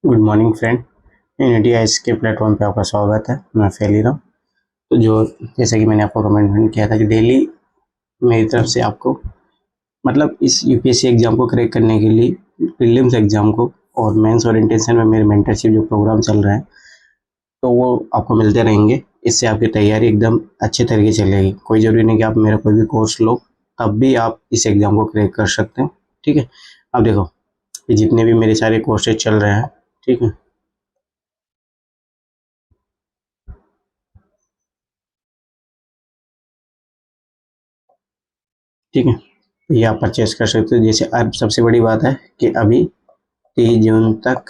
Good morning friend. Unity ice के platform पे आपका स्वागत है। मैं फैली रहा हूँ। तो जो जैसा कि मैंने आपको कमेंटमेंट किया था कि डेली मेरी तरफ से आपको मतलब इस यूपीएससी एग्ज़ाम को क्रैक करने के लिए प्रीलिम्स एग्ज़ाम को और मेंस और इंटेंशन में मेरे मेंटरशिप जो प्रोग्राम चल रहा है तो वो आपको मिलते रहेंगे। इससे आपकी तैयारी एकदम अच्छे तरीके से चलेगी। कोई ज़रूरी नहीं कि आप मेरा कोई भी कोर्स लो, तब भी आप इस एग्ज़ाम को क्रैक कर सकते हैं। ठीक है। अब देखो, ये जितने भी मेरे सारे कोर्सेज चल रहे हैं, ठीक है, ठीक है, तो ये आप परचेस कर सकते हो। जैसे अब सबसे बड़ी बात है कि अभी 30 जून तक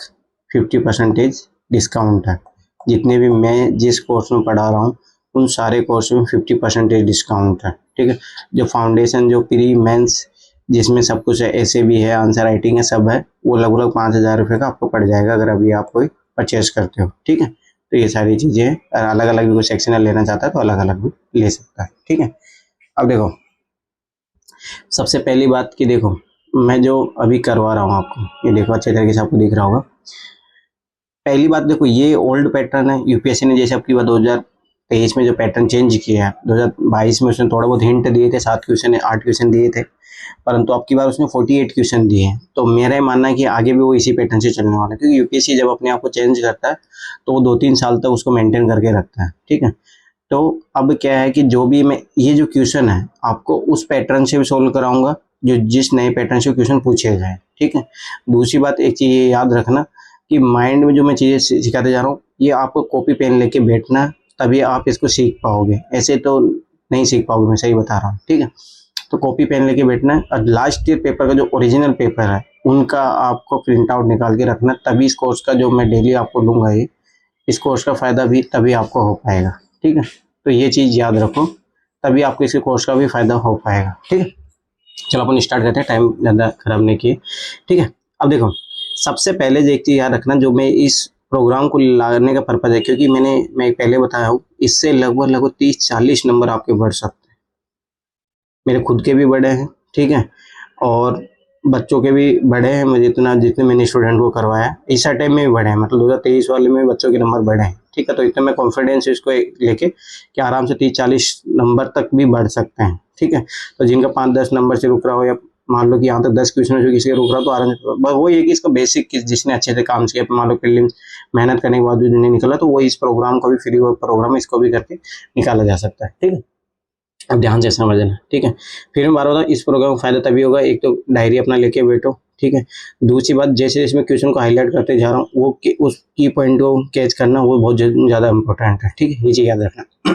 50% डिस्काउंट है। जितने भी मैं जिस कोर्स में पढ़ा रहा हूँ उन सारे कोर्स में 50% डिस्काउंट है। ठीक है। जो फाउंडेशन, जो प्री मेंस, जिसमें सब कुछ है, ऐसे भी है, आंसर राइटिंग है, सब है, वो लगभग 5,000 रुपये का आपको पड़ जाएगा अगर अभी आप कोई परचेस करते हो। ठीक है। तो ये सारी चीज़ें हैं। अलग अलग भी कोई सेक्शनल लेना चाहता है तो अलग अलग भी ले सकता है। ठीक है। अब देखो, सबसे पहली बात कि देखो, मैं जो अभी करवा रहा हूँ आपको, ये देखो अच्छे तरीके से आपको दिख रहा होगा। पहली बात देखो, ये ओल्ड पैटर्न है। यूपीएससी ने जैसे आपकी बात 2023 में जो पैटर्न चेंज किया है, 2022 में उसने थोड़ा बहुत हिंट दिए थे, 7 क्वेश्चन 8 क्वेश्चन दिए थे, परंतु अब की बार उसने 48 क्वेश्चन दिए हैं। तो मेरा ये मानना है कि आगे भी वो इसी पैटर्न से चलने वाला है, क्योंकि यूपीएससी जब अपने आप को चेंज करता है तो वो 2-3 साल तक उसको मेंटेन करके रखता है। ठीक है। तो अब क्या है कि जो भी मैं ये जो क्वेश्चन है आपको उस पैटर्न से भी सोल्व कराऊंगा जो जिस नए पैटर्न से क्वेश्चन पूछे गए। ठीक है। दूसरी बात, एक चीज़ ये याद रखना कि माइंड में जो मैं चीज़ें सिखाते जा रहा हूँ, ये आपको कॉपी पेन लेके बैठना, तभी आप इसको सीख पाओगे, ऐसे तो नहीं सीख पाओगे, मैं सही बता रहा हूँ। ठीक है। तो कॉपी पेन लेके बैठना है और लास्ट ईयर पेपर का जो ओरिजिनल पेपर है उनका आपको प्रिंट आउट निकाल के रखना, तभी इस कोर्स का जो मैं डेली आपको दूंगा, ये इस कोर्स का फ़ायदा भी तभी आपको हो पाएगा। ठीक है। तो ये चीज़ याद रखो, तभी आपको इसके कोर्स का भी फ़ायदा हो पाएगा। ठीक है। चलो अपन स्टार्ट करते हैं, टाइम ज़्यादा खराब नहीं किए। ठीक है। अब देखो, सबसे पहले जो एक चीज़ याद रखना, जो मैं इस प्रोग्राम को लाने का पर्पज़ है, क्योंकि मैं पहले बताया हूँ, इससे लगभग लगभग 30-40 नंबर आपके बढ़ सकते हैं। मेरे खुद के भी बढ़े हैं। ठीक है। और बच्चों के भी बढ़े हैं। मुझे जितने मैंने स्टूडेंट को करवाया इस टाइम में भी बढ़े हैं, मतलब 2023 वाले में बच्चों के नंबर बढ़े हैं। ठीक है। तो इतना मैं कॉन्फिडेंस इसको लेके कि आराम से 30-40 नंबर तक भी बढ़ सकते हैं। ठीक है। तो जिनका 5-10 नंबर से रुक रहा हो, या मान लो कि यहाँ तक 10 क्वेश्चन से किसी का रुक रहा हो, तो आराम से बस वो ये कि इसका बेसिक जिसने अच्छे से काम किया, मान लो प्रीलिम्स मेहनत करने के बाद भी नहीं निकला, तो वो इस प्रोग्राम को भी, फ्री प्रोग्राम इसको भी करके निकाला जा सकता है। ठीक है। अब ध्यान से समझना। ठीक है। फिर मैं बार बार इस प्रोग्राम का फायदा तभी होगा, एक तो डायरी अपना लेके बैठो। ठीक है। दूसरी बात, जैसे इसमें क्वेश्चन को हाईलाइट करते जा रहा हूँ, वो उस की पॉइंट को कैच करना वो बहुत ज़्यादा इंपॉर्टेंट है। ठीक है। ये चीज़ याद रखना।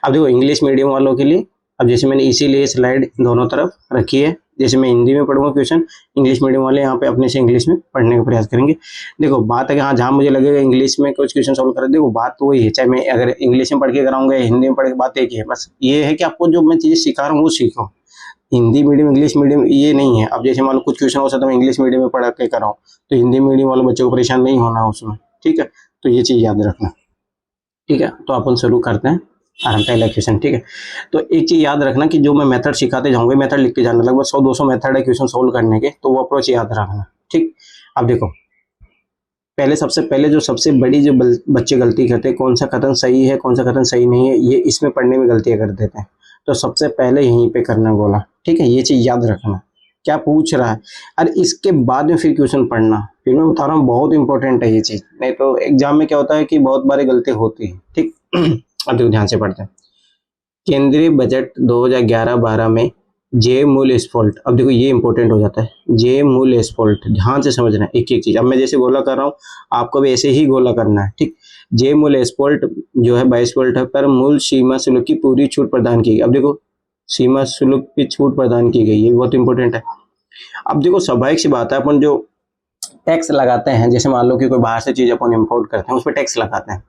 अब देखो, इंग्लिश मीडियम वालों के लिए, अब जैसे मैंने इसीलिए स्लाइड दोनों तरफ रखी है, जैसे मैं हिंदी में पढ़ूंगा क्वेश्चन, इंग्लिश मीडियम वाले यहाँ पे अपने से इंग्लिश में पढ़ने का प्रयास करेंगे। देखो बात है कि हाँ, जहाँ मुझे लगेगा इंग्लिश में कुछ क्वेश्चन सॉल्व कर, देखो बात तो वही है, चाहे मैं अगर इंग्लिश में पढ़ के कराऊंगा या हिंदी में पढ़ के, बात एक ही है। बस ये है कि आपको जो मैं चीज़ें सिखा रहा हूँ वो सीखो। हिंदी मीडियम इंग्लिश मीडियम ये नहीं है। अब जैसे मान लो कुछ क्वेश्चन हो सकता है मैं इंग्लिश मीडियम में पढ़ा के कराऊँ, तो हिंदी मीडियम वाले बच्चों को परेशान नहीं होना उसमें। ठीक है। तो ये चीज़ याद रखना। ठीक है। तो अपन शुरू करते हैं आराम, पहला क्वेश्चन। ठीक है। तो एक चीज याद रखना कि जो मैं मेथड सिखाते जाऊंगा, मेथड लिखते जाना, लगभग 100-200 मेथड है क्वेश्चन सोल्व करने के, तो वो अप्रोच याद रखना। ठीक। अब देखो, पहले सबसे पहले जो सबसे बड़ी जो बच्चे गलती करते हैं, कौन सा कथन सही है कौन सा कथन सही नहीं है, ये इसमें पढ़ने में गलतियां कर देते हैं। तो सबसे पहले यहीं पे करना बोला। ठीक है। ये चीज याद रखना, क्या पूछ रहा है, और इसके बाद में फिर क्वेश्चन पढ़ना। फिर मैं बता रहा हूँ, बहुत इंपॉर्टेंट है ये चीज, नहीं तो एग्जाम में क्या होता है कि बहुत बारी गलती होती है। ठीक। अब देखो ध्यान से पढ़ते हैं। केंद्रीय बजट 2011-12 में जे मूल स्फॉल्ट, अब देखो ये इंपॉर्टेंट हो जाता है, जे मूल स्फॉल्ट, ध्यान से समझना है एक एक चीज। अब मैं जैसे गोला कर रहा हूँ, आपको भी ऐसे ही गोला करना है। ठीक। जे मूल स्फॉल्ट जो है 22 वोल्ट है, पर मूल सीमा शुल्क की पूरी छूट प्रदान की गई। अब देखो, सीमा शुल्क की छूट प्रदान की गई, ये बहुत इंपॉर्टेंट है। अब देखो, स्वाभाविक सी बात है, अपन जो टैक्स लगाते हैं, जैसे मान लो कि कोई बाहर से चीज अपन इम्पोर्ट करते हैं, उस पर टैक्स लगाते हैं।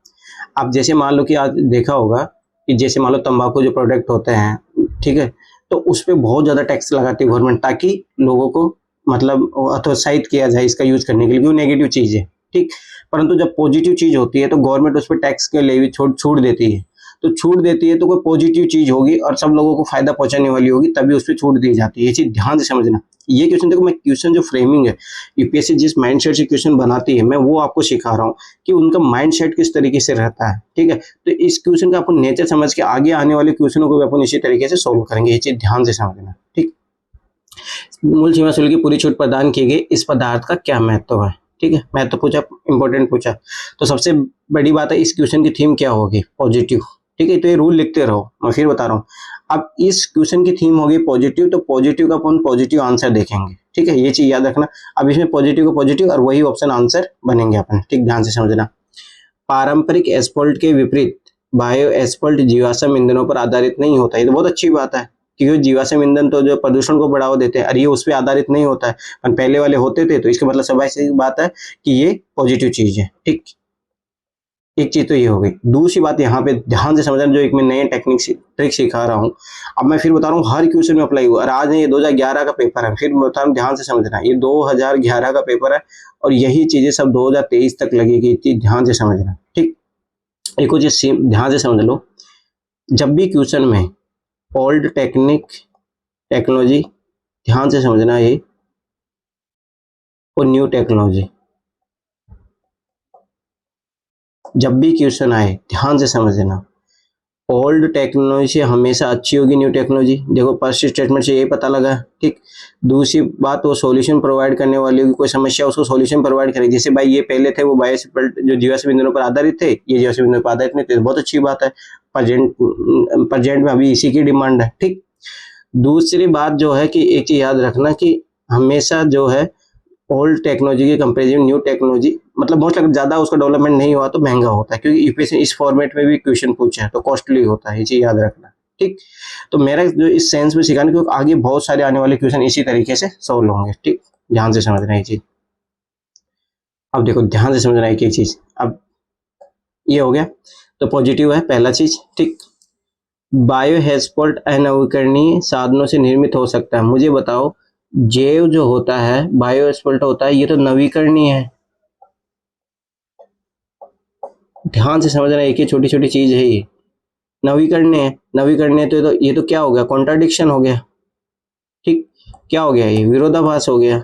अब जैसे मान लो कि आज देखा होगा कि जैसे मान लो तंबाकू जो प्रोडक्ट होते हैं, ठीक है, तो उस पर बहुत ज़्यादा टैक्स लगाती है गवर्नमेंट, ताकि लोगों को मतलब हतोत्साहित किया जाए इसका यूज करने के लिए, क्यों, नेगेटिव चीज़ है। ठीक। परंतु जब पॉजिटिव चीज़ होती है तो गवर्नमेंट उस पर टैक्स के लिए भी छूट देती है। तो छूट देती है तो कोई पॉजिटिव चीज होगी और सब लोगों को फायदा पहुंचाने वाली होगी, तभी उस पर छूट दी जाती है। ये चीज ध्यान से समझना। ये क्वेश्चन देखो, मैं क्वेश्चन जो फ्रेमिंग है यूपीएससी जिस माइंडसेट से क्वेश्चन बनाती है, मैं वो आपको सिखा रहा हूँ कि उनका माइंडसेट किस तरीके से रहता है। ठीक है, तो इस क्वेश्चन का अपन नेचर समझ के आगे आने वाले क्वेश्चनों को भी अपन इसी तरीके से सोल्व करेंगे। ये चीज ध्यान से समझना। ठीक, मूल सीमा शुल्क की पूरी छूट प्रदान की गई, इस पदार्थ का क्या महत्व है। ठीक है, महत्व पूछा, इंपॉर्टेंट पूछा, तो सबसे बड़ी बात है इस क्वेश्चन की थीम क्या होगी, पॉजिटिव। ठीक है, तो ये रूल लिखते रहो, मैं फिर बता रहा हूँ। अब इस क्वेश्चन की थीम होगी पॉजिटिव, तो पॉजिटिव का अपन पॉजिटिव आंसर देखेंगे। ठीक है, ये चीज याद रखना। अब इसमें पॉजिटिव का पॉजिटिव और वही ऑप्शन आंसर बनेंगे अपन। ठीक, ध्यान से समझना। पारंपरिक एस्फॉल्ट के विपरीत बायो एस्फॉल्ट जीवाश्म ईंधनों पर आधारित नहीं होता। ये तो बहुत अच्छी बात है, क्योंकि जीवाश्म ईंधन तो जो प्रदूषण को बढ़ावा देते हैं, और ये उस पर आधारित नहीं होता है, पर पहले वाले होते थे, तो इसका मतलब स्वाभाविक सी बात है कि ये पॉजिटिव चीज है। ठीक, एक चीज तो ये हो गई। दूसरी बात यहाँ पे ध्यान से समझना, जो एक मैं नए ट्रिक सिखा रहा हूँ, अब मैं फिर बता रहा हूँ हर क्वेश्चन में अप्लाई हुआ। और आज नहीं, ये 2011 का पेपर है, फिर बता रहा हूँ ध्यान से समझना, ये 2011 का पेपर है और यही चीजें सब 2023 तक लगेगी। चीज ध्यान से समझना। ठीक, एक और चीज ध्यान से समझ लो, जब भी क्वेश्चन में ओल्ड टेक्नोलॉजी, ध्यान से समझना ये, और न्यू टेक्नोलॉजी, जब भी क्वेश्चन आए ध्यान से समझना, ओल्ड टेक्नोलॉजी से हमेशा अच्छी होगी न्यू टेक्नोलॉजी। देखो फर्स्ट स्टेटमेंट से यही पता लगा। ठीक, दूसरी बात, वो सॉल्यूशन प्रोवाइड करने वाली होगी, कोई समस्या उसको सॉल्यूशन प्रोवाइड करेगी। जैसे भाई ये पहले थे वो बायोस्फील्ड जो जीवाश्म ईंधनों पर आधारित थे, ये जीवाश्म ईंधनों पर आधारित नहीं थे, बहुत अच्छी बात है। प्रेजेंट में अभी इसी की डिमांड है। ठीक, दूसरी बात जो है कि एक चीज याद रखना कि हमेशा जो है ओल्ड टेक्नोलॉजी के कंपेरिजन न्यू टेक्नोलॉजी, मतलब मोस्ट ज्यादा उसका डेवलपमेंट नहीं हुआ तो महंगा होता है, क्योंकि यूपीएससी इस फॉर्मेट में भी क्वेश्चन पूछा है तो कॉस्टली होता है, ये चीज याद रखना। ठीक, तो मेरा जो इस सेंस में सिखाने, क्योंकि आगे बहुत सारे आने वाले क्वेश्चन इसी तरीके से सॉल्व होंगे। ठीक, ध्यान से समझना ये चीज। अब देखो ध्यान से समझना एक चीज, अब ये हो गया तो पॉजिटिव है पहला चीज। ठीक, बायो हेस्पोल्ट अनवीकरणीय साधनों से निर्मित हो सकता है। मुझे बताओ, जैव जो होता है, बायो एस्फॉल्ट होता है, ये तो नवीकरणीय है। ध्यान से समझना, एक ही छोटी छोटी चीज है ये, नवीकरणीय है। नवीकरणीय तो ये तो क्या हो गया, कॉन्ट्राडिक्शन हो गया। ठीक, क्या हो गया, ये विरोधाभास हो गया।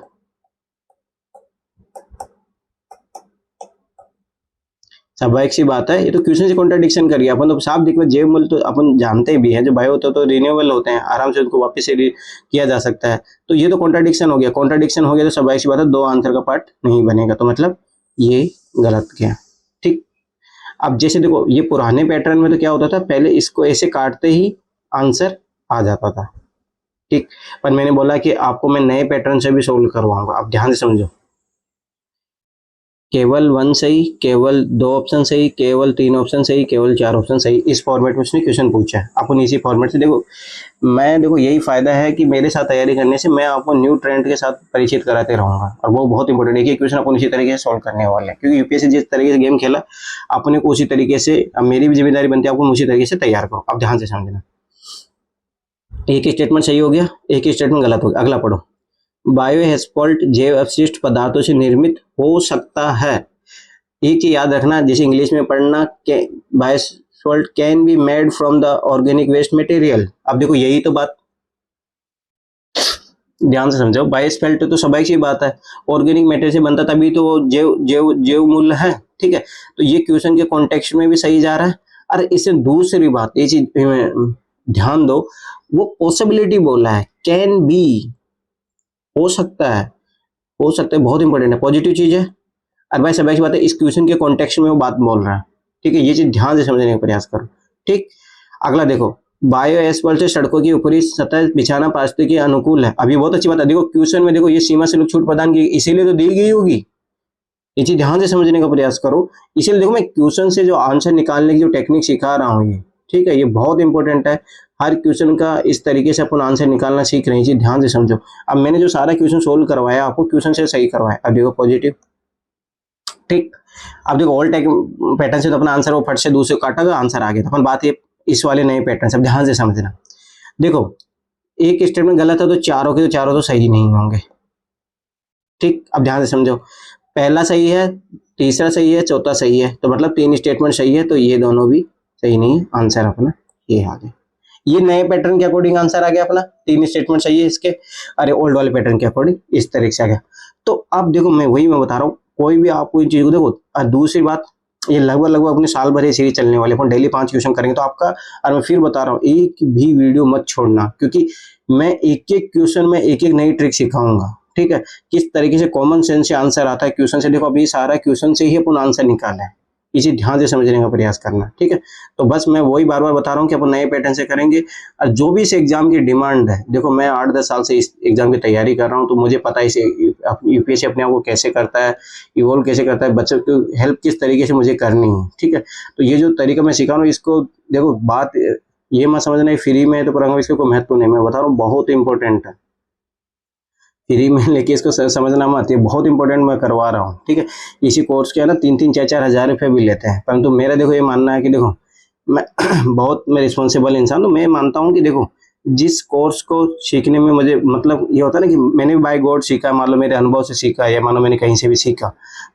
स्वाभाविक सी बात है, ये तो क्वेश्चन से कॉन्ट्राडिक्शन कर गया। अपन तो साफ देखो, जैव मूल्य तो अपन जानते भी हैं, जो बायो होते हैं तो रिन्यूएबल होते हैं, आराम से उनको वापस से किया जा सकता है। तो ये तो कॉन्ट्राडिक्शन हो गया। कॉन्ट्राडिक्शन हो गया तो स्वाभाविक सी बात है, दो आंसर का पार्ट नहीं बनेगा, तो मतलब ये गलत गया। ठीक, अब जैसे देखो ये पुराने पैटर्न में तो क्या होता था, पहले इसको ऐसे काटते ही आंसर आ जाता था। ठीक, पर मैंने बोला कि आपको मैं नए पैटर्न से भी सोल्व करवाऊंगा। अब ध्यान से समझो, केवल 1 सही, केवल 2 ऑप्शन सही, केवल 3 ऑप्शन सही, केवल 4 ऑप्शन सही, इस फॉर्मेट में उसने क्वेश्चन पूछा है। अपन इसी फॉर्मेट से देखो, देखो यही फायदा है कि मेरे साथ तैयारी करने से मैं आपको न्यू ट्रेंड के साथ परिचित कराते रहूंगा, और वो बहुत इंपॉर्टेंट है कि क्वेश्चन अपन इसी तरीके से सॉल्व करने वाले हैं, क्योंकि यूपीएससी जिस तरीके से गेम खेला अपने को उसी तरीके से, अब मेरी भी जिम्मेदारी बनती है आपको उसी तरीके से तैयार करो। अब ध्यान से समझना, एक स्टेटमेंट सही हो गया, एक स्टेटमेंट गलत हो गया। अगला पढ़ो, बायो एस्फॉल्ट जैव अपशिष्ट पदार्थों से निर्मित हो सकता है। एक चीज याद रखना, जैसे इंग्लिश में पढ़ना, bioasphalt can be made from the organic waste material. अब देखो यही तो बात, ध्यान से समझो, बायोएस्फॉल्ट तो स्वाभाविक सी बात है, ऑर्गेनिक मटेरियल से बनता, तभी तो वो जैव मूल्य है। ठीक है, तो ये क्वेश्चन के कॉन्टेक्स्ट में भी सही जा रहा है। अरे इससे दूसरी बात, ये चीज ध्यान दो, वो पॉसिबिलिटी बोला है, कैन बी, हो सकता है, हो सकता है बहुत इंपॉर्टेंट है, पॉजिटिव चीज है। और भाई स्वाभाविक बात है, इस क्वेश्चन के कॉन्टेक्स्ट में वो बात बोल रहा है। ठीक है, ये चीज ध्यान से समझने का प्रयास करो। ठीक, अगला देखो, बायो एस्फॉल्ट से सड़कों की ऊपरी सतह बिछाना पारिस्थितिकी के अनुकूल है। अभी बहुत अच्छी बात है, देखो क्वेश्चन में देखो ये सीमा शुल्क छूट प्रदान की, इसीलिए तो दी गई होगी। ये चीज ध्यान से समझने का प्रयास करो। इसीलिए देखो मैं क्वेश्चन से जो आंसर निकालने की जो टेक्निक सिखा रहा हूँ ये, ठीक है, ये बहुत इंपॉर्टेंट है। हर क्वेश्चन का इस तरीके से अपन आंसर निकालना सीख रहे हैं, ध्यान से समझो। अब मैंने जो सारा क्वेश्चन सोल्व करवाया आपको क्वेश्चन से सही करवाया। अब देखो पॉजिटिव, ठीक, अब देखो ओल्ड पैटर्न से तो अपना आंसर वो फट से दूसरे काटा गया, आंसर आ गया। तो अपन बात ये इस वाले नए पैटर्न से, अब ध्यान से समझना। देखो एक स्टेटमेंट गलत है तो चारों के तो चारों तो सही नहीं होंगे। ठीक, अब ध्यान से समझो, पहला सही है, तीसरा सही है, चौथा सही है, तो मतलब 3 स्टेटमेंट सही है, तो ये दोनों भी सही नहीं है, आंसर अपना ये आ गया। ये नए पैटर्न के अकॉर्डिंग आंसर आ गया अपना, 3 स्टेटमेंट सही है इसके, अरे ओल्ड वाले पैटर्न के अकॉर्डिंग इस तरीके से आ गया। तो अब देखो मैं बता रहा हूँ, कोई भी आपको इन चीज को देखो। और दूसरी बात, ये लगभग अपने साल भर ये सीरीज चलने वाले, अपन डेली 5 क्वेश्चन करेंगे तो आपका, और मैं फिर बता रहा हूँ एक भी वीडियो मत छोड़ना, क्योंकि मैं एक एक क्वेश्चन में एक एक नई ट्रिक सिखाऊंगा, ठीक है, किस तरीके से कॉमन सेंस से आंसर आता है क्वेश्चन से। देखो अभी सारा क्वेश्चन से ही अपन आंसर निकाला है, इसे ध्यान से समझने का प्रयास करना, ठीक है। तो बस मैं वही बार बार बता रहा हूँ कि अपन नए पैटर्न से करेंगे। और जो भी इस एग्जाम की डिमांड है, देखो मैं 8-10 साल से इस एग्जाम की तैयारी कर रहा हूँ, तो मुझे पता है इसे यूपीएससी अपने आप को कैसे करता है, इवॉल्व कैसे करता है, बच्चों को हेल्प किस तरीके से मुझे करनी है, ठीक है। तो ये जो तरीका मैं सिखा रहा हूँ, इसको देखो, बात ये मत समझना फ्री में है तो पढ़ाऊंगा, इसका कोई महत्व नहीं, मैं बता रहा हूँ बहुत इंपॉर्टेंट है, फ्री में लेके इसको समझना मत, ये बहुत इंपॉर्टेंट मैं करवा रहा हूँ, ठीक है। इसी कोर्स के है ना 3-4 हज़ार रुपये भी लेते हैं, परंतु मेरा देखो ये मानना है कि देखो मैं मैं रिस्पॉन्सिबल इंसान, तो मैं मानता हूँ कि देखो जिस कोर्स को सीखने में मुझे मतलब ये होता है ना कि मैंने भी बाय गॉड सीखा, मान लो मेरे अनुभव से सीखा या मान लो मैंने कहीं से भी सीखा,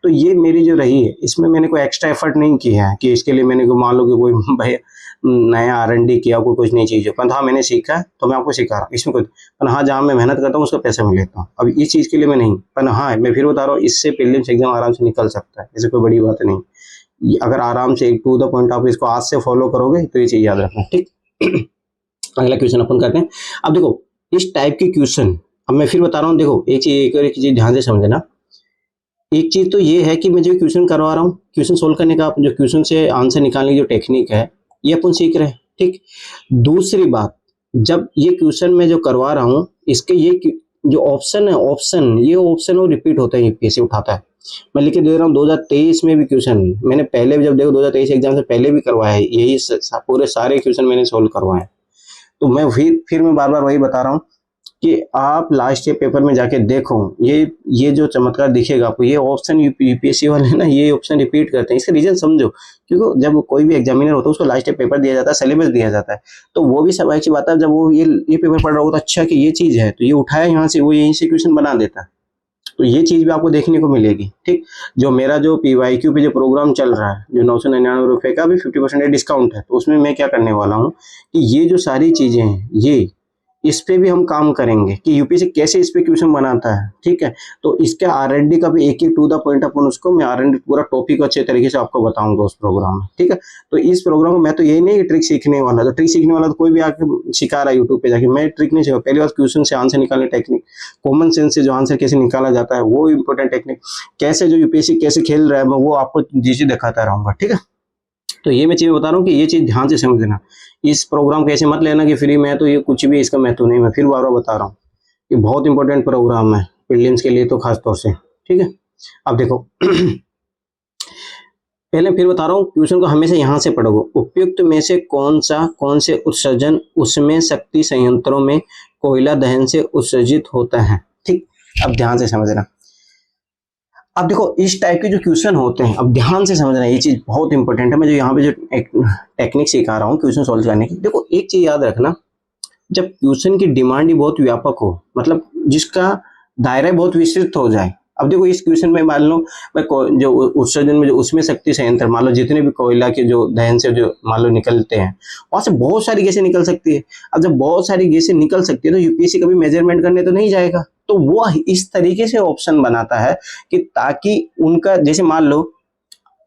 तो ये मेरी जो रही है इसमें मैंने कोई एक्स्ट्रा एफर्ट नहीं किया है कि इसके लिए मैंने मान लो कि कोई भाई नया R&D किया, कोई कुछ नई चीज़ है, पर हाँ मैंने सीखा है तो मैं आपको सिखा रहा हूँ, इसमें कोई, पर हाँ जहाँ मैं मेहनत करता हूँ उसका पैसा मैं लेता हूँ। अब इस चीज़ के लिए मैं नहीं, पर हाँ मैं फिर बता रहा हूँ, इससे प्रीलिम्स एग्जाम आराम से निकल सकता है, ऐसे कोई बड़ी बात नहीं। अगर आराम से टू द पॉइंट आप इसको आज से फॉलो करोगे तो ये चीज़ याद रखना, ठीक। अगला क्वेश्चन अपन करते हैं। अब देखो इस टाइप के क्वेश्चन, अब मैं फिर बता रहा हूँ, देखो एक चीज ध्यान से समझना। एक चीज तो ये है कि मैं जो क्वेश्चन करवा रहा हूँ, क्वेश्चन सोल्व करने का जो क्वेश्चन से आंसर निकालने की जो टेक्निक है ये अपन सीख रहे हैं, ठीक। दूसरी बात, जब ये क्वेश्चन मैं जो करवा रहा हूँ इसके ये जो ऑप्शन है, ये ऑप्शन वो रिपीट होता है, यूपीएससी उठाता है। मैं लिख के दे रहा हूँ 2023 में भी क्वेश्चन मैंने पहले भी, जब देखो 2023 एग्जाम से पहले भी करवाया है, यही पूरे सारे क्वेश्चन मैंने सोल्व करवाए हैं। तो मैं फिर मैं बार बार वही बता रहा हूँ कि आप लास्ट ईयर पेपर में जाके देखो, ये जो चमत्कार दिखेगा आपको, ये ऑप्शन यूपीएससी वाले ना ये ऑप्शन रिपीट करते हैं, इसका रीजन समझो। क्योंकि जब कोई भी एग्जामिनर होता है उसको लास्ट ईयर पेपर दिया जाता है, सिलेबस दिया जाता है, तो वो भी सब अच्छी बात है, जब वो ये पेपर पढ़ रहा होता है, अच्छा कि ये चीज है तो ये उठाया यहाँ से, वो यहीं से क्वेश्चन बना देता है। तो ये चीज भी आपको देखने को मिलेगी, ठीक। जो मेरा जो PYQ पे जो प्रोग्राम चल रहा है, जो 999 रुपए का भी 50% डिस्काउंट है, तो उसमें मैं क्या करने वाला हूँ कि ये जो सारी चीजें हैं, ये इस पे भी हम काम करेंगे कि यूपीएससी कैसे इस पे क्वेश्चन बनाता है, ठीक है। तो इसके R&D का भी एक टू द पॉइंट अपन उसको मैं R&D पूरा टॉपिक अच्छे तरीके से आपको बताऊंगा उस प्रोग्राम में, ठीक है। तो इस प्रोग्राम में मैं तो यही नहीं ट्रिक सीखने वाला, तो ट्रिक सीखने वाला तो कोई भी आके सिखा रहा है यूट्यूब पे जाके, मैं ट्रिक नहीं सिखा। पहली बार क्वेश्चन से आंसर निकालने टेक्निक, कॉमन सेंस से जो आंसर कैसे निकाला जाता है वो इंपॉर्टेंट टेक्निक, कैसे जो यूपीएससी कैसे खेल रहा है मैं वो आपको चीजें दिखाता रहूंगा, ठीक है। तो ये मैं चीज बता रहा हूँ कि ये चीज ध्यान से समझ लेना। इस प्रोग्राम को ऐसे मत लेना कि फ्री में है तो ये कुछ भी इसका महत्व नहीं, मैं फिर बार बार बता रहा हूँ ये बहुत इंपॉर्टेंट प्रोग्राम है प्रीलिम्स के लिए तो खास तौर से, ठीक है। अब देखो पहले फिर बता रहा हूँ, क्वेश्चन को हमेशा यहाँ से पढ़ोगे, उपयुक्त में से कौन से उत्सर्जन उसमें शक्ति संयंत्रों में कोयला दहन से उत्सर्जित होता है, ठीक। अब ध्यान से समझना। अब देखो इस टाइप के जो क्वेश्चन होते हैं, अब ध्यान से समझना, ये चीज बहुत इंपॉर्टेंट है। मैं जो यहाँ पे जो टेक्निक सिखा रहा हूँ क्वेश्चन सॉल्व करने की, देखो एक चीज याद रखना, जब क्वेश्चन की डिमांड ही बहुत व्यापक हो, मतलब जिसका दायरा बहुत विस्तृत हो जाए। अब देखो इस क्वेश्चन में मान लो मैं जो उत्सर्जन में जो उसमें शक्ति संयंत्र, मान लो जितने भी कोयला के जो दहन से जो मान लो निकलते हैं, वहां से बहुत सारी गैसें निकल सकती है। अब जब बहुत सारी गैसें निकल सकती है तो यूपीएससी कभी मेजरमेंट करने तो नहीं जाएगा, तो वो इस तरीके से ऑप्शन बनाता है कि ताकि उनका, जैसे मान लो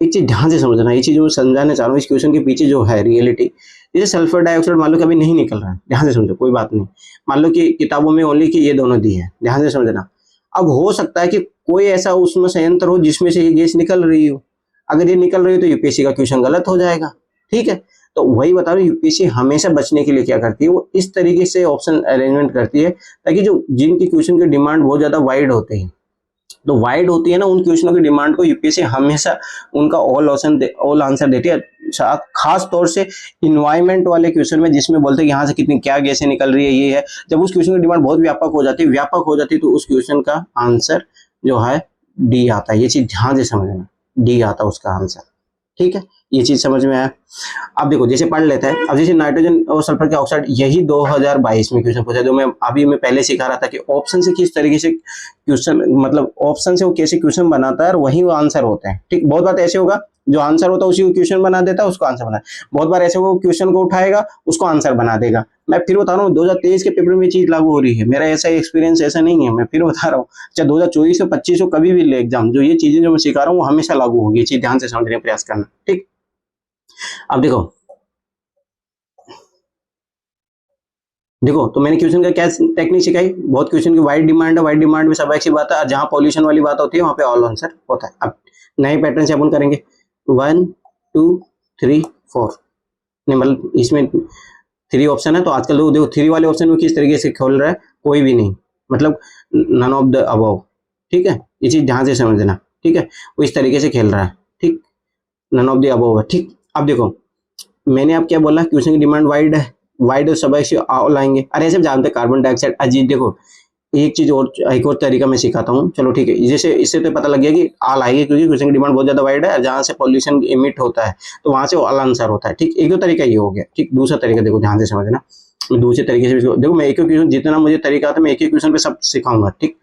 एक चीज ध्यान से समझना, ये चीज मैं समझाने चाह रहा हूँ, इस क्वेश्चन के पीछे जो है रियलिटी, जैसे सल्फर डाइऑक्साइड मान लो कभी नहीं निकल रहा है, ध्यान से समझो, कोई बात नहीं, मान लो कि किताबों में ओनली कि ये दोनों दी है, ध्यान से समझना। अब हो सकता है कि कोई ऐसा उसमें संयंत्र हो जिसमें से ये गैस निकल रही हो, अगर ये निकल रही हो तो यूपीएससी का क्वेश्चन गलत हो जाएगा, ठीक है। तो वही बता रहा हूँ, यूपीएससी हमेशा बचने के लिए क्या करती है, वो इस तरीके से ऑप्शन अरेंजमेंट करती है ताकि जो जिनकी क्वेश्चन की डिमांड बहुत ज्यादा वाइड होती है, तो वाइड होती है ना, उन क्वेश्चनों की डिमांड को यूपीएससी हमेशा उनका ऑल आंसर देती है। खास तौर से इन्वायरमेंट वाले क्वेश्चन में जिसमें बोलते हैं कि यहाँ से कितनी क्या गैसें निकल रही है, ये है, जब उस क्वेश्चन की डिमांड बहुत व्यापक हो जाती है तो उस क्वेश्चन का आंसर जो है डी आता है। ये चीज ध्यान से समझना, डी आता है उसका आंसर, ठीक है, ये चीज समझ में आया। अब देखो जैसे पढ़ लेते हैं, अब जैसे नाइट्रोजन और सल्फर के ऑक्साइड, यही 2022 में क्वेश्चन पूछा, जो मैं पहले सिखा रहा था कि ऑप्शन से किस तरीके से क्वेश्चन, मतलब ऑप्शन से वो कैसे क्वेश्चन बनाता है और वही वो आंसर होता है। ठीक, बहुत बार ऐसे होगा जो आंसर होता है उसी को क्वेश्चन बना देता है, उसको आंसर बना, बहुत बार ऐसे होगा क्वेश्चन को उठाएगा उसको आंसर बना देगा। मैं फिर बता रहा हूँ 2023 के पेपर में चीज लागू हो रही है, मेरा ऐसा एक्सपीरियंस ऐसा नहीं है, मैं फिर बता रहा हूँ, चाहे 2024 हो 25 हो कभी भी ले एग्जाम, जो ये चीजें जो मैं सिखा रहा हूँ वो हमेशा लागू होगी, चीज ध्यान से समझने का प्रयास करना। ठीक, अब देखो तो मैंने क्वेश्चन का क्या टेक्निक सिखाई, बहुत क्वेश्चन की वाइड डिमांड है, वाइड डिमांड में सब एक सी बात है, जहां पॉल्यूशन वाली बात होती है वहां पे ऑल आंसर होता है। अब नए पैटर्न से अपन करेंगे 1 2 3 4, नहीं मतलब इसमें 3 ऑप्शन है, तो आजकल लोग देखो 3 वाले ऑप्शन में किस तरीके से खोल रहा है, कोई भी नहीं, मतलब नन ऑफ द अबव। ठीक है, ये चीज ध्यान से समझना। ठीक है, वो इस तरीके से खेल रहा है। ठीक, नन ऑफ द अबव है। ठीक, अब देखो मैंने आप क्या बोला, क्वेश्चन की डिमांड वाइड है, वाइड और सब ऐसे लाएंगे। अरे ऐसे जानते हैं कार्बन डाइऑक्साइड अजीब, देखो एक चीज और, एक और तरीका मैं सिखाता हूँ, चलो ठीक है, जैसे इससे तो पता लग गया कि आल आएगी, क्योंकि क्वेश्चन की डिमांड बहुत ज्यादा वाइड है, जहां से पॉल्यूशन इमिट होता है तो वहां से ऑल आंसर होता है। ठीक, एक दो तरीका ये हो गया। ठीक, दूसरा तरीका देखो ध्यान से समझना, मैं दूसरे तरीके से देखो, मैं एक ही क्वेश्चन, जितना मुझे तरीका आता है मैं एक ही क्वेश्चन पे सब सिखाऊंगा। ठीक,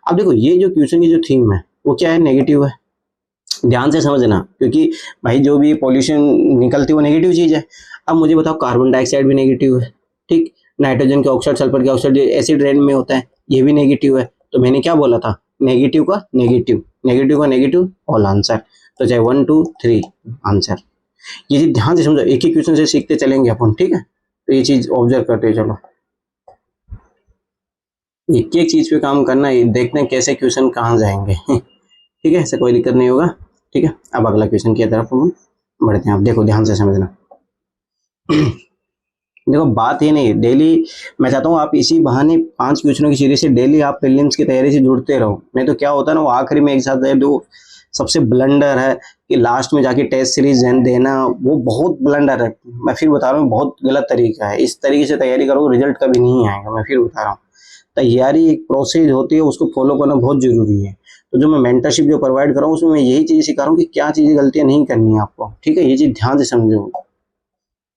अब देखो ये जो क्वेश्चन की जो थीम है वो क्या है, नेगेटिव है, ध्यान से समझना, क्योंकि भाई जो भी पॉल्यूशन निकलती है वो नेगेटिव चीज है। अब मुझे बताओ कार्बन डाइऑक्साइड भी नेगेटिव है। ठीक, नाइट्रोजन के ऑक्साइड, सल्फर के ऑक्साइड एसिड रेन में होता है, ये भी नेगेटिव है। तो मैंने क्या बोला था, नेगेटिव का नेगेटिव, नेगेटिव का नेगेटिव ऑल आंसर, तो चाहे 1 2 3 आंसर। ये चीज ध्यान से समझो, एक ही क्वेश्चन से सीखते चलेंगे अपन। ठीक है, तो ये चीज ऑब्जर्व करते चलो, एक एक चीज पे काम करना, देखते हैं कैसे क्वेश्चन कहाँ जाएंगे। ठीक है, ऐसा कोई दिक्कत नहीं होगा। ठीक है, अब अगला क्वेश्चन की तरफ हम बढ़ते हैं। आप देखो ध्यान से समझना। देखो बात ये नहीं, डेली मैं चाहता हूँ आप इसी बहाने 5 क्वेश्चनों की सीरीज से डेली आप प्रीलिम्स की तैयारी से जुड़ते रहो, नहीं तो क्या होता है ना, वो आखिरी में एक साथ है, जो सबसे ब्लंडर है कि लास्ट में जाके टेस्ट सीरीज देना, वो बहुत ब्लंडर है। मैं फिर बता रहा हूँ बहुत गलत तरीका है, इस तरीके से तैयारी करो रिजल्ट कभी नहीं आएगा। मैं फिर बता रहा हूँ, तैयारी एक प्रोसेस होती है, उसको फॉलो करना बहुत जरूरी है। तो जो मैं मेंटरशिप जो प्रोवाइड कर रहा हूँ उसमें मैं यही चीज सिखा रहा हूँ कि क्या चीजें गलतियां नहीं करनी है आपको। ठीक है, ये चीज ध्यान से समझो।